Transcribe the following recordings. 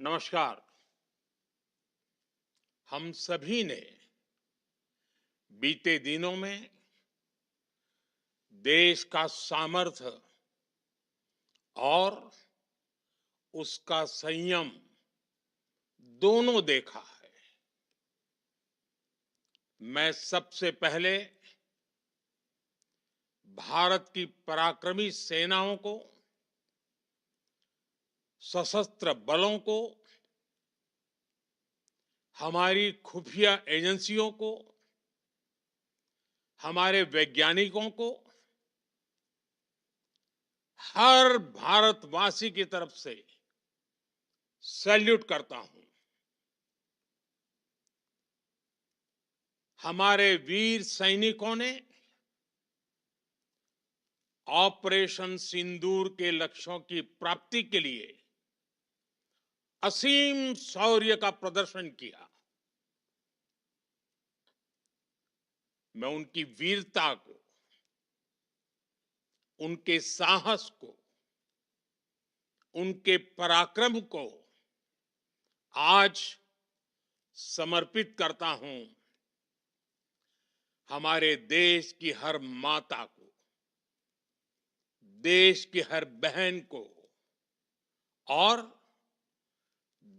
नमस्कार। हम सभी ने बीते दिनों में देश का सामर्थ्य और उसका संयम दोनों देखा है। मैं सबसे पहले भारत की पराक्रमी सेनाओं को, सशस्त्र बलों को, हमारी खुफिया एजेंसियों को, हमारे वैज्ञानिकों को, हर भारतवासी की तरफ से सैल्यूट करता हूं। हमारे वीर सैनिकों ने ऑपरेशन सिंदूर के लक्ष्यों की प्राप्ति के लिए असीम शौर्य का प्रदर्शन किया। मैं उनकी वीरता को, उनके साहस को, उनके पराक्रम को आज समर्पित करता हूं हमारे देश की हर माता को, देश की हर बहन को और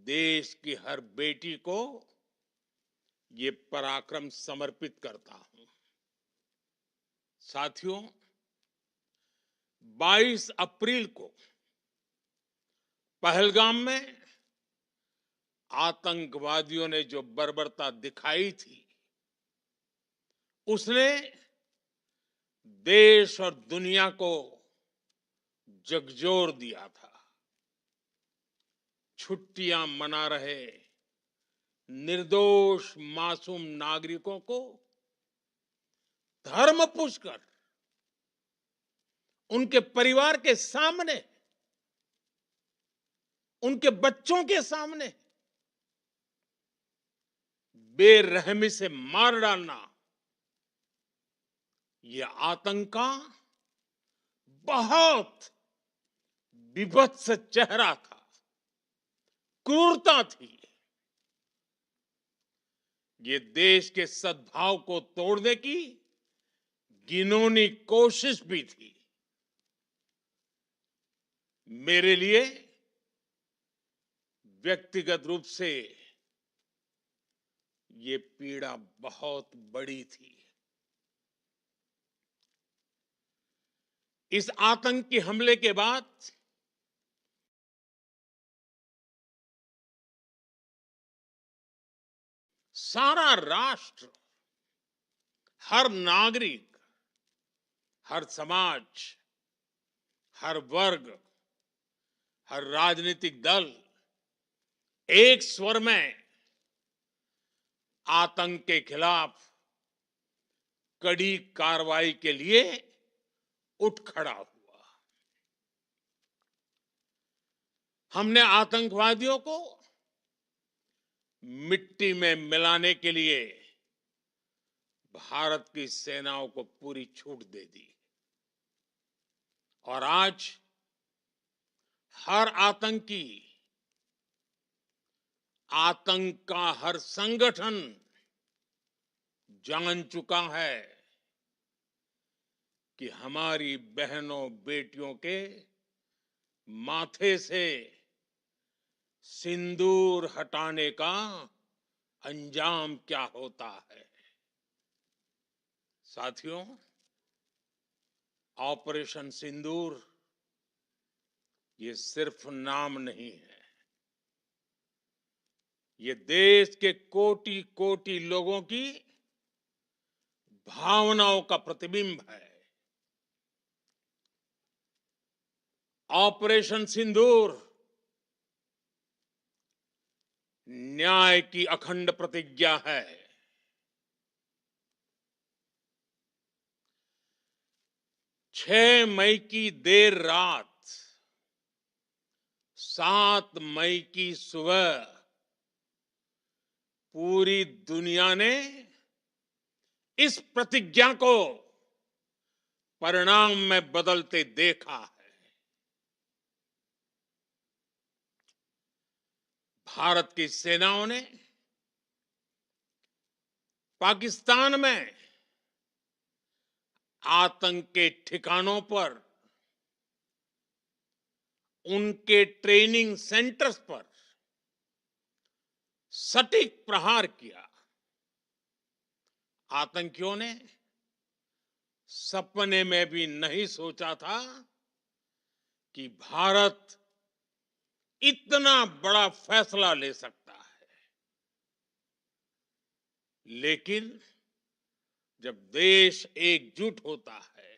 देश की हर बेटी को ये पराक्रम समर्पित करता हूं। साथियों, 22 अप्रैल को पहलगाम में आतंकवादियों ने जो बर्बरता दिखाई थी, उसने देश और दुनिया को झकझोर दिया था। छुट्टियां मना रहे निर्दोष मासूम नागरिकों को धर्म पूछकर उनके परिवार के सामने, उनके बच्चों के सामने बेरहमी से मार डालना, यह आतंक का बहुत विभत्स चेहरा था, क्रूरता थी। ये देश के सद्भाव को तोड़ने की घिनौनी कोशिश भी थी। मेरे लिए व्यक्तिगत रूप से ये पीड़ा बहुत बड़ी थी। इस आतंकी हमले के बाद सारा राष्ट्र, हर नागरिक, हर समाज, हर वर्ग, हर राजनीतिक दल एक स्वर में आतंक के खिलाफ कड़ी कार्रवाई के लिए उठ खड़ा हुआ। हमने आतंकवादियों को मिट्टी में मिलाने के लिए भारत की सेनाओं को पूरी छूट दे दी और आज हर आतंकी, आतंक का हर संगठन जान चुका है कि हमारी बहनों बेटियों के माथे से सिंदूर हटाने का अंजाम क्या होता है। साथियों, ऑपरेशन सिंदूर ये सिर्फ नाम नहीं है, ये देश के कोटि कोटि लोगों की भावनाओं का प्रतिबिंब है। ऑपरेशन सिंदूर न्याय की अखंड प्रतिज्ञा है। 6 मई की देर रात, 7 मई की सुबह पूरी दुनिया ने इस प्रतिज्ञा को परिणाम में बदलते देखा है। भारत की सेनाओं ने पाकिस्तान में आतंक के ठिकानों पर, उनके ट्रेनिंग सेंटर्स पर सटीक प्रहार किया। आतंकियों ने सपने में भी नहीं सोचा था कि भारत इतना बड़ा फैसला ले सकता है। लेकिन जब देश एकजुट होता है,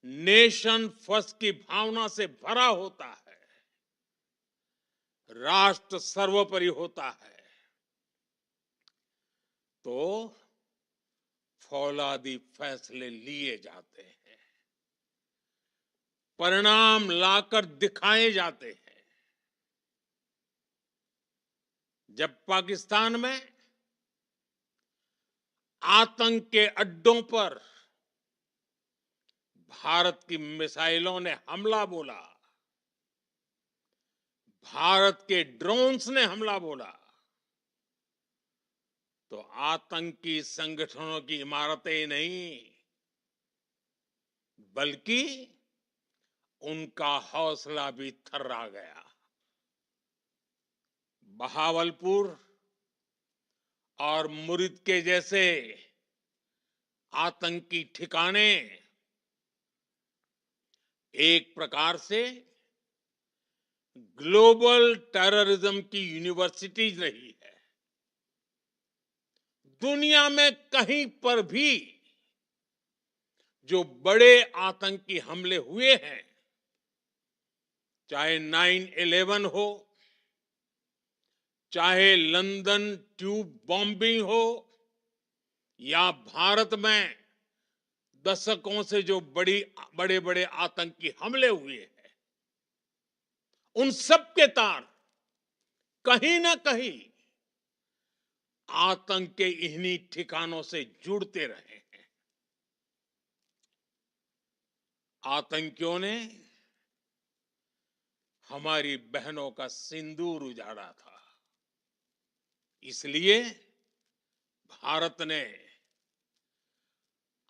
नेशन फर्स्ट की भावना से भरा होता है, राष्ट्र सर्वोपरि होता है, तो फौलादी फैसले लिए जाते हैं, परिणाम लाकर दिखाए जाते हैं। जब पाकिस्तान में आतंक के अड्डों पर भारत की मिसाइलों ने हमला बोला, भारत के ड्रोन्स ने हमला बोला, तो आतंकी संगठनों की इमारतें नहीं, बल्कि उनका हौसला भी थर्रा गया। बहावलपुर और मुरिद के जैसे आतंकी ठिकाने एक प्रकार से ग्लोबल टेररिज्म की यूनिवर्सिटीज रही है। दुनिया में कहीं पर भी जो बड़े आतंकी हमले हुए हैं, चाहे 9/11 हो, चाहे लंदन ट्यूब बॉम्बिंग हो, या भारत में दशकों से जो बड़े बड़े आतंकी हमले हुए हैं, उन सब के तार कहीं ना कहीं आतंक के इन्हीं ठिकानों से जुड़ते रहे हैं। आतंकियों ने हमारी बहनों का सिंदूर उजाड़ा था, इसलिए भारत ने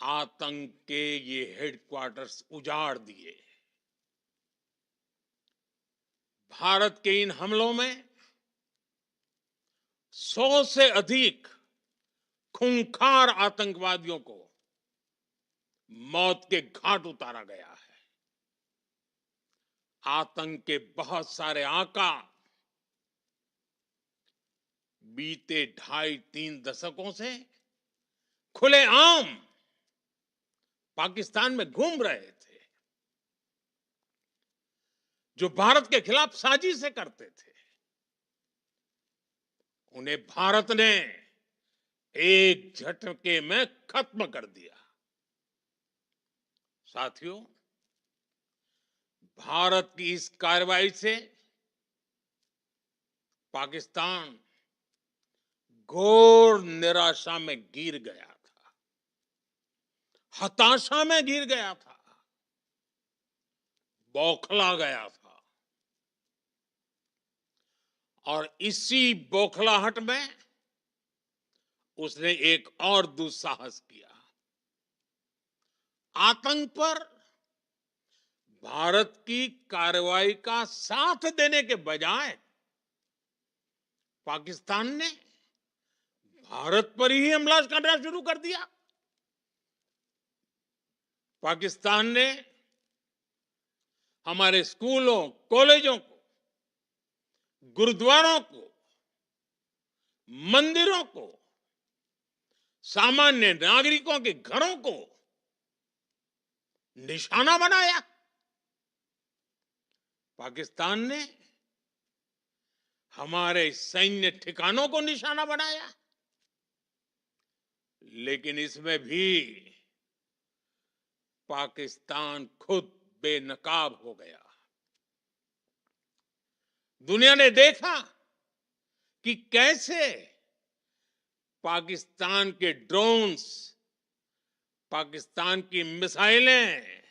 आतंक के ये हेडक्वार्टर्स उजाड़ दिए। भारत के इन हमलों में 100 से अधिक खूंखार आतंकवादियों को मौत के घाट उतारा गया है। आतंक के बहुत सारे आका बीते 2.5-3 दशकों से खुलेआम पाकिस्तान में घूम रहे थे, जो भारत के खिलाफ साजिशें करते थे। उन्हें भारत ने एक झटके में खत्म कर दिया। साथियों, भारत की इस कार्रवाई से पाकिस्तान घोर निराशा में गिर गया था, हताशा में गिर गया था, बौखला गया था। और इसी बौखलाहट में उसने एक और दुस्साहस किया। आतंक पर भारत की कार्रवाई का साथ देने के बजाय पाकिस्तान ने भारत पर ही हमला करना शुरू कर दिया। पाकिस्तान ने हमारे स्कूलों, कॉलेजों को, गुरुद्वारों को, मंदिरों को, सामान्य नागरिकों के घरों को निशाना बनाया। पाकिस्तान ने हमारे सैन्य ठिकानों को निशाना बनाया। लेकिन इसमें भी पाकिस्तान खुद बेनकाब हो गया। दुनिया ने देखा कि कैसे पाकिस्तान के ड्रोन्स, पाकिस्तान की मिसाइलें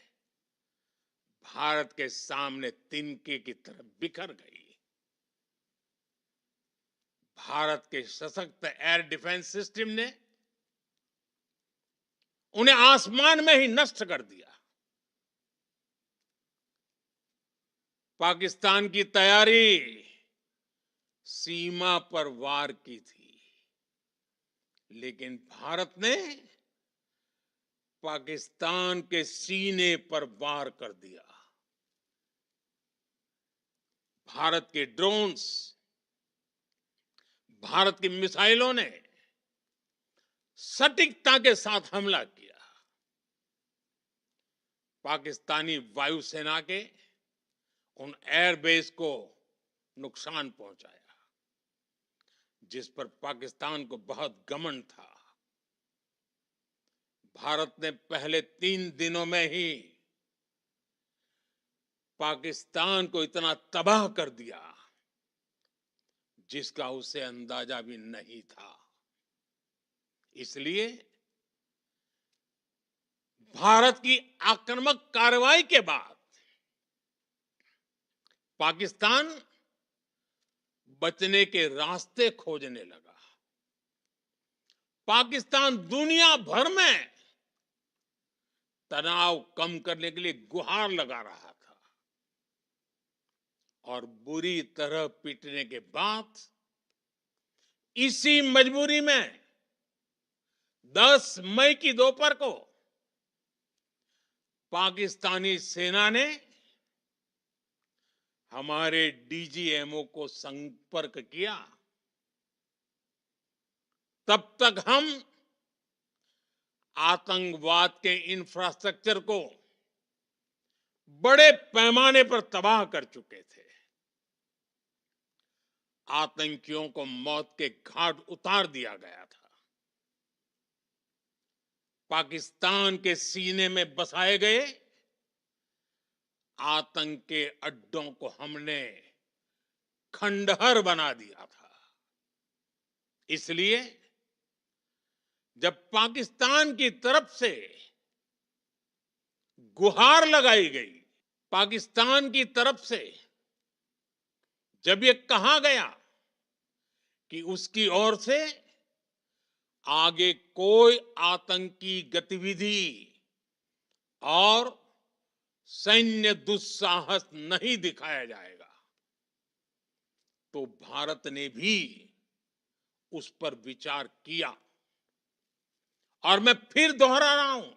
भारत के सामने तिनके की तरह बिखर गई। भारत के सशक्त एयर डिफेंस सिस्टम ने उन्हें आसमान में ही नष्ट कर दिया। पाकिस्तान की तैयारी सीमा पर वार की थी, लेकिन भारत ने पाकिस्तान के सीने पर वार कर दिया। भारत के ड्रोन्स, भारत की मिसाइलों ने सटीकता के साथ हमला किया। पाकिस्तानी वायुसेना के उन एयरबेस को नुकसान पहुंचाया, जिस पर पाकिस्तान को बहुत घमंड था। भारत ने पहले 3 दिनों में ही पाकिस्तान को इतना तबाह कर दिया जिसका उसे अंदाजा भी नहीं था। इसलिए भारत की आक्रामक कार्रवाई के बाद पाकिस्तान बचने के रास्ते खोजने लगा। पाकिस्तान दुनिया भर में तनाव कम करने के लिए गुहार लगा रहा था, और बुरी तरह पीटने के बाद इसी मजबूरी में 10 मई की दोपहर को पाकिस्तानी सेना ने हमारे डीजीएमओ को संपर्क किया। तब तक हम आतंकवाद के इंफ्रास्ट्रक्चर को बड़े पैमाने पर तबाह कर चुके थे। आतंकियों को मौत के घाट उतार दिया गया था। पाकिस्तान के सीने में बसाए गए आतंक के अड्डों को हमने खंडहर बना दिया था। इसलिए जब पाकिस्तान की तरफ से गुहार लगाई गई, पाकिस्तान की तरफ से जब ये कहा गया कि उसकी ओर से आगे कोई आतंकी गतिविधि और सैन्य दुस्साहस नहीं दिखाया जाएगा, तो भारत ने भी उस पर विचार किया। और मैं फिर दोहरा रहा हूं,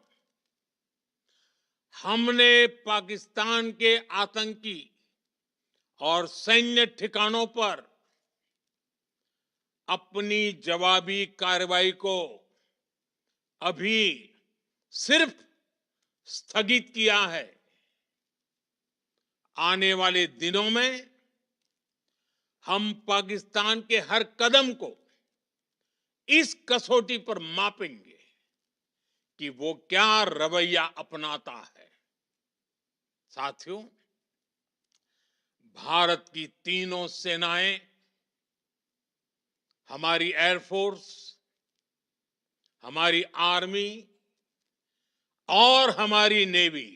हमने पाकिस्तान के आतंकी और सैन्य ठिकानों पर अपनी जवाबी कार्रवाई को अभी सिर्फ स्थगित किया है। आने वाले दिनों में हम पाकिस्तान के हर कदम को इस कसौटी पर मापेंगे कि वो क्या रवैया अपनाता है। साथियों, भारत की तीनों सेनाएं, हमारी एयरफोर्स, हमारी आर्मी और हमारी नेवी,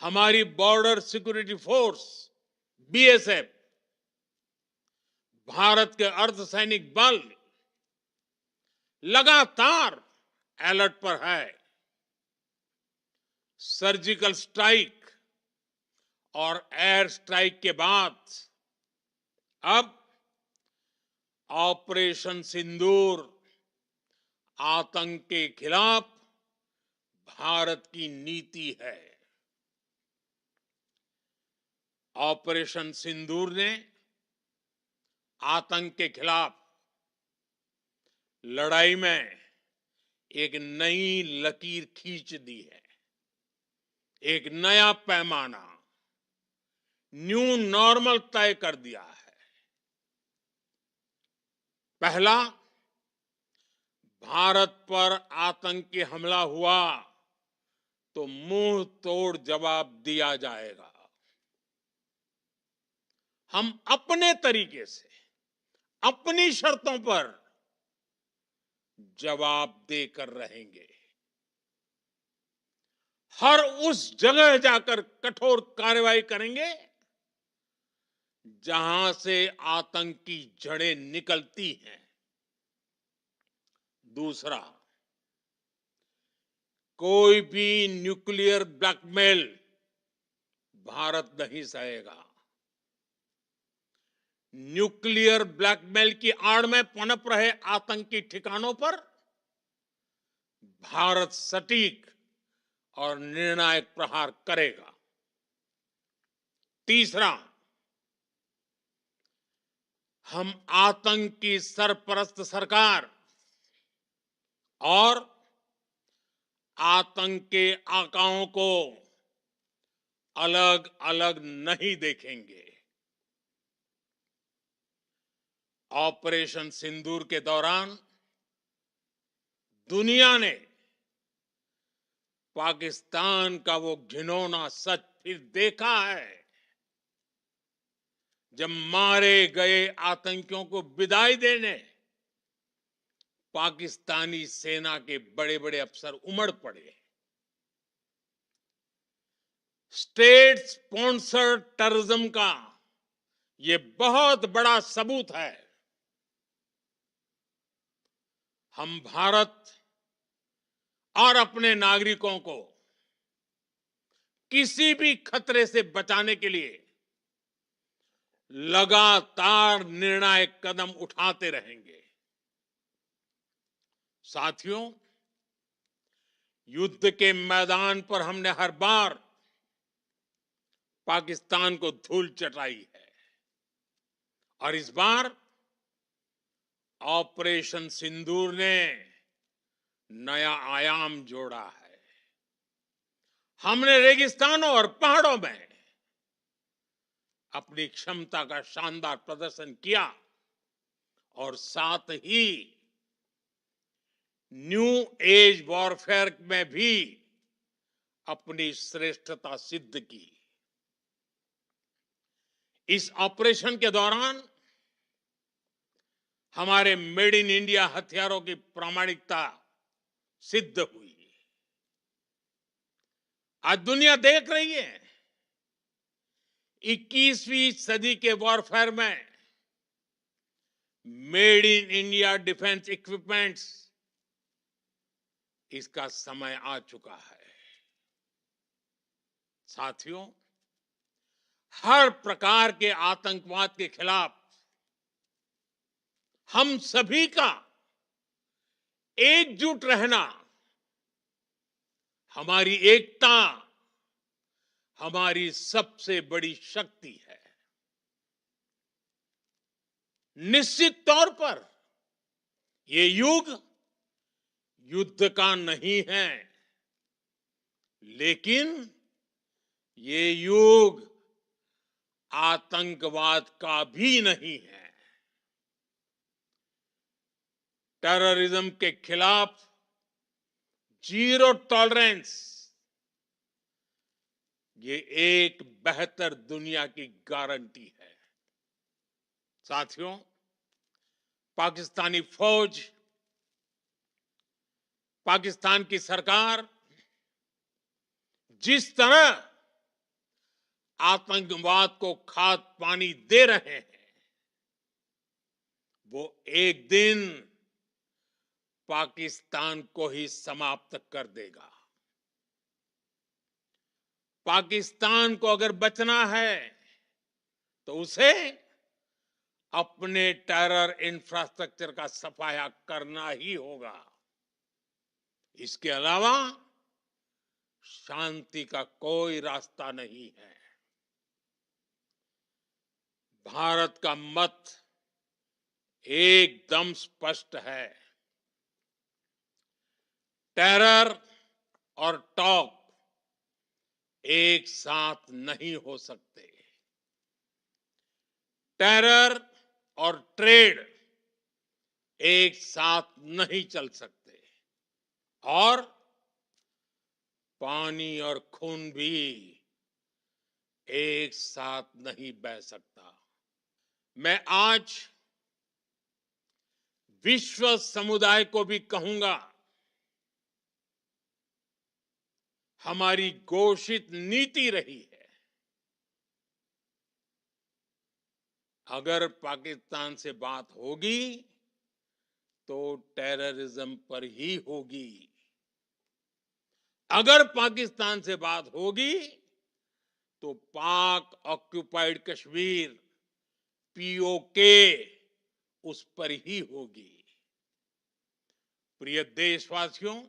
हमारी border security force BSF, Bharat के अर्धसैनिक बल लगातार अलर्ट पर है। सर्जिकल स्ट्राइक और एयर स्ट्राइक के बाद अब ऑपरेशन सिंदूर आतंक के खिलाफ भारत की नीति है। ऑपरेशन सिंदूर ने आतंक के खिलाफ लड़ाई में एक नई लकीर खींच दी है, एक नया पैमाना, न्यू नॉर्मल तय कर दिया है। पहला, भारत पर आतंकी हमला हुआ तो मुंह तोड़ जवाब दिया जाएगा। हम अपने तरीके से, अपनी शर्तों पर जवाब देकर रहेंगे। हर उस जगह जाकर कठोर कार्रवाई करेंगे जहां से आतंक की जड़ें निकलती हैं। दूसरा, कोई भी न्यूक्लियर ब्लैकमेल भारत नहीं सहेगा। न्यूक्लियर ब्लैकमेल की आड़ में पनप रहे आतंकी ठिकानों पर भारत सटीक और निर्णायक प्रहार करेगा। तीसरा, हम आतंक की सरपरस्त सरकार और आतंक के आकाओं को अलग अलग नहीं देखेंगे। ऑपरेशन सिंदूर के दौरान दुनिया ने पाकिस्तान का वो घिनौना सच फिर देखा है, जब मारे गए आतंकियों को विदाई देने पाकिस्तानी सेना के बड़े बड़े अफसर उमड़ पड़े। स्टेट स्पॉन्सर्ड टेररिज्म का ये बहुत बड़ा सबूत है। हम भारत और अपने नागरिकों को किसी भी खतरे से बचाने के लिए लगातार निर्णायक कदम उठाते रहेंगे। साथियों, युद्ध के मैदान पर हमने हर बार पाकिस्तान को धूल चटाई है और इस बार ऑपरेशन सिंदूर ने नया आयाम जोड़ा है। हमने रेगिस्तानों और पहाड़ों में अपनी क्षमता का शानदार प्रदर्शन किया और साथ ही न्यू एज वॉरफेयर में भी अपनी श्रेष्ठता सिद्ध की। इस ऑपरेशन के दौरान हमारे मेड इन इंडिया हथियारों की प्रामाणिकता सिद्ध हुई। आज दुनिया देख रही है 21वीं सदी के वॉरफेयर में made in India defence equipments, इसका समय आ चुका है। साथियों, हर प्रकार के आतंकवाद के खिलाफ हम सभी का एकजुट रहना हमारी एकता, हमारी सबसे बड़ी शक्ति है। निश्चित तौर पर ये युग युद्ध का नहीं है, लेकिन ये युग आतंकवाद का भी नहीं है। टेररिज्म के खिलाफ जीरो टॉलरेंस, ये एक बेहतर दुनिया की गारंटी है। साथियों, पाकिस्तानी फौज, पाकिस्तान की सरकार जिस तरह आतंकवाद को खाद पानी दे रहे हैं, वो एक दिन पाकिस्तान को ही समाप्त कर देगा। पाकिस्तान को अगर बचना है तो उसे अपने टेरर इंफ्रास्ट्रक्चर का सफाया करना ही होगा। इसके अलावा शांति का कोई रास्ता नहीं है। भारत का मत एकदम स्पष्ट है। टेरर और टॉक एक साथ नहीं हो सकते। टेरर और ट्रेड एक साथ नहीं चल सकते और पानी और खून भी एक साथ नहीं बह सकता। मैं आज विश्व समुदाय को भी कहूंगा, हमारी घोषित नीति रही है अगर पाकिस्तान से बात होगी तो टेररिज्म पर ही होगी। अगर पाकिस्तान से बात होगी तो पाक ऑक्युपाइड कश्मीर पीओके उस पर ही होगी। प्रिय देशवासियों,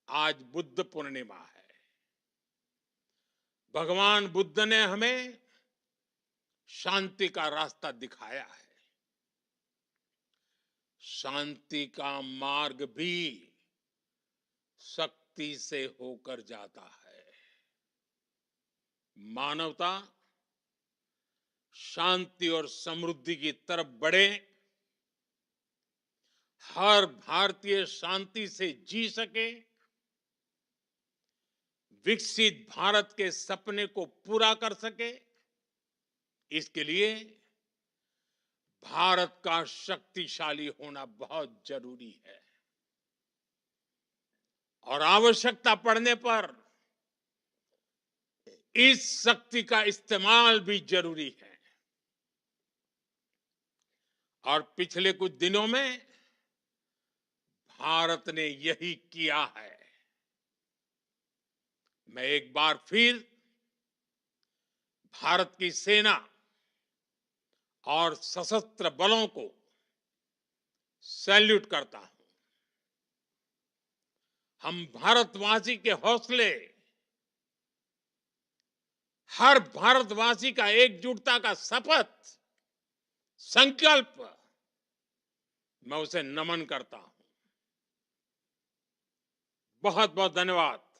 आज बुद्ध पूर्णिमा है। भगवान बुद्ध ने हमें शांति का रास्ता दिखाया है। शांति का मार्ग भी शक्ति से होकर जाता है। मानवता शांति और समृद्धि की तरफ बढ़े, हर भारतीय शांति से जी सके, विकसित भारत के सपने को पूरा कर सके, इसके लिए भारत का शक्तिशाली होना बहुत जरूरी है। और आवश्यकता पड़ने पर इस शक्ति का इस्तेमाल भी जरूरी है। और पिछले कुछ दिनों में भारत ने यही किया है। मैं एक बार फिर भारत की सेना और सशस्त्र बलों को सैल्यूट करता हूं। हम भारतवासी के हौसले, हर भारतवासी का एकजुटता का शपथ, संकल्प, मैं उसे नमन करता हूं। बहुत बहुत धन्यवाद।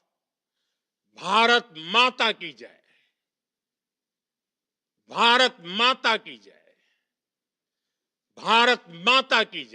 भारत माता की जय। भारत माता की जय। भारत माता की जय।